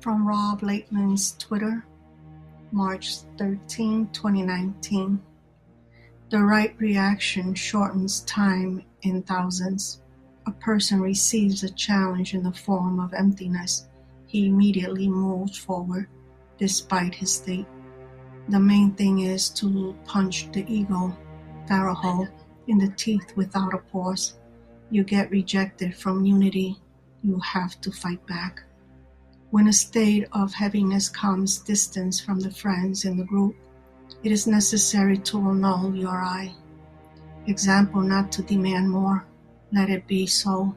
From Rob Laitman's Twitter, March 13, 2019. The right reaction shortens time in thousands. A person receives a challenge in the form of emptiness. He immediately moves forward, despite his state. The main thing is to punch the ego, Pharaoh, in the teeth without a pause. You get rejected from unity. You have to fight back. When a state of heaviness comes distance from the friends in the group, it is necessary to annul your I. Example, not to demand more. Let it be so.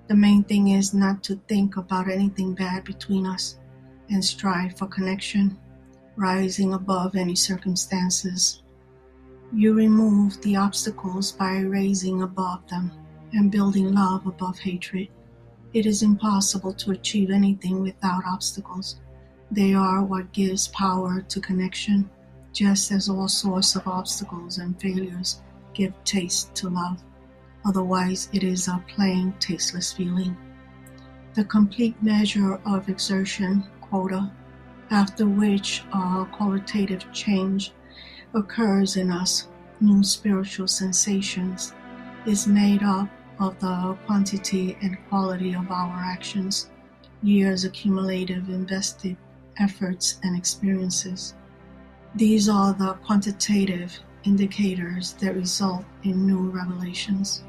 The main thing is not to think about anything bad between us and strive for connection, rising above any circumstances. You remove the obstacles by raising above them and building love above hatred. It is impossible to achieve anything without obstacles. They are what gives power to connection, just as all sorts of obstacles and failures give taste to love. Otherwise, it is a plain, tasteless feeling. The complete measure of exertion, quota, after which a qualitative change occurs in us, new spiritual sensations, is made up of the quantity and quality of our actions, years accumulative invested efforts and experiences. These are the quantitative indicators that result in new revelations.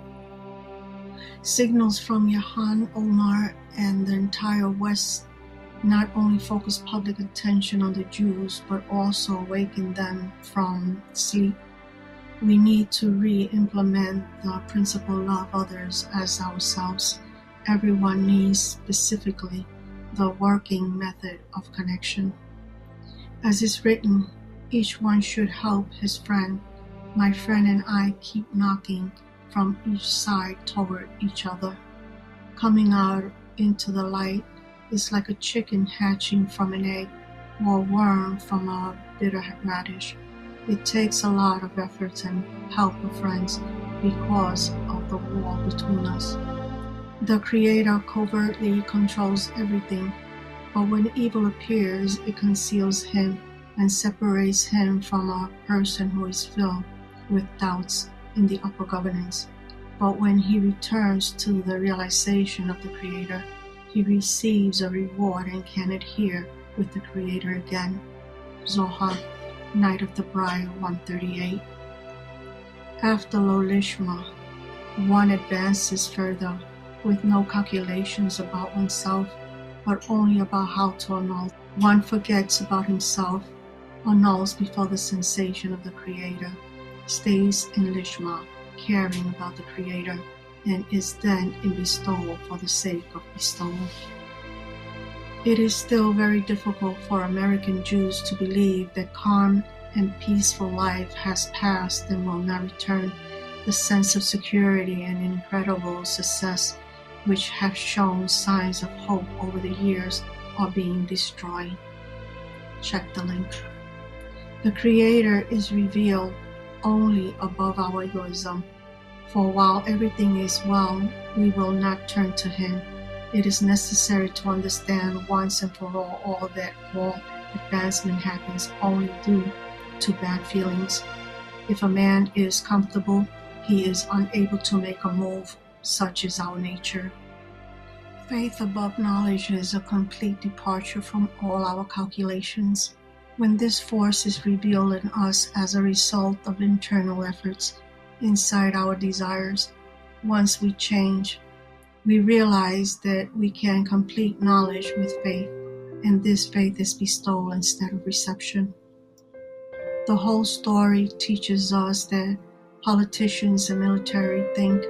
Signals from Johann Omar and the entire West not only focus public attention on the Jews, but also awaken them from sleep. We need to re-implement the principle love others as ourselves. Everyone needs specifically the working method of connection. As is written, each one should help his friend. My friend and I keep knocking from each side toward each other. Coming out into the light is like a chicken hatching from an egg or a worm from a bitter radish. It takes a lot of effort and help of friends because of the wall between us. The Creator covertly controls everything, but when evil appears, it conceals him and separates him from a person who is filled with doubts in the upper governance. But when he returns to the realization of the Creator, he receives a reward and can adhere with the Creator again. Zohar, Night of the Bride 138. After Lolishma, one advances further with no calculations about oneself, but only about how to annul. One forgets about himself, annuls before the sensation of the Creator, stays in Lishma, caring about the Creator, and is then in bestowal for the sake of bestowal. It is still very difficult for American Jews to believe that calm and peaceful life has passed and will not return. The sense of security and incredible success, which have shown signs of hope over the years, are being destroyed. Check the link. The Creator is revealed only above our egoism. For while everything is well, we will not turn to Him. It is necessary to understand once and for all that all advancement happens only due to bad feelings. If a man is comfortable, he is unable to make a move. Such is our nature. Faith above knowledge is a complete departure from all our calculations. When this force is revealed in us as a result of internal efforts inside our desires, once we change, we realize that we can complete knowledge with faith, and this faith is bestowed instead of reception. The whole story teaches us that politicians and military think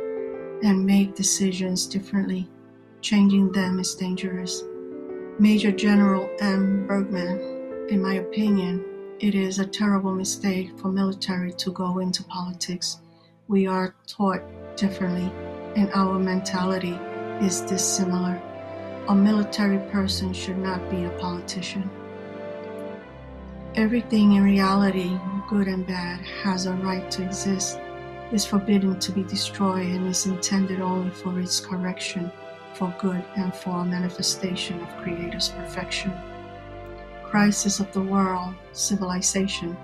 and make decisions differently. Changing them is dangerous. Major General M. Bergman, in my opinion, it is a terrible mistake for military to go into politics. We are taught differently, and our mentality is dissimilar. A military person should not be a politician. Everything in reality, good and bad, has a right to exist, is forbidden to be destroyed, and is intended only for its correction for good and for a manifestation of Creator's perfection. Crisis of the world, civilization.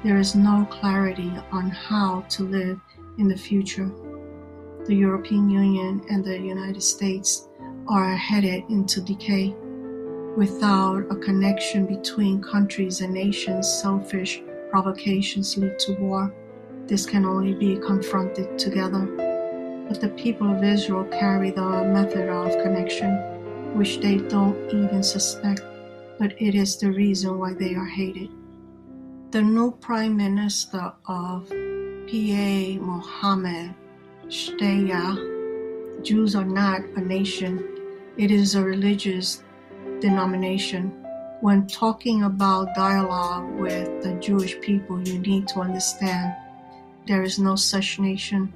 There is no clarity on how to live in the future. The European Union and the United States are headed into decay. Without a connection between countries and nations, selfish provocations lead to war. This can only be confronted together. But the people of Israel carry the method of connection, which they don't even suspect, but it is the reason why they are hated. The new Prime Minister of PA, Mohammed Shtaya, Jews are not a nation, it is a religious denomination. When talking about dialogue with the Jewish people, you need to understand there is no such nation,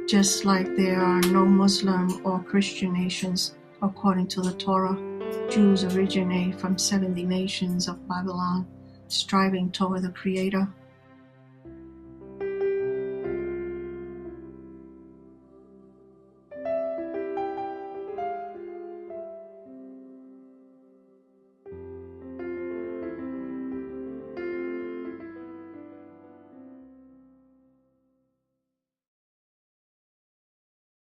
just like there are no Muslim or Christian nations. According to the Torah, Jews originate from 70 nations of Babylon, striving toward the Creator.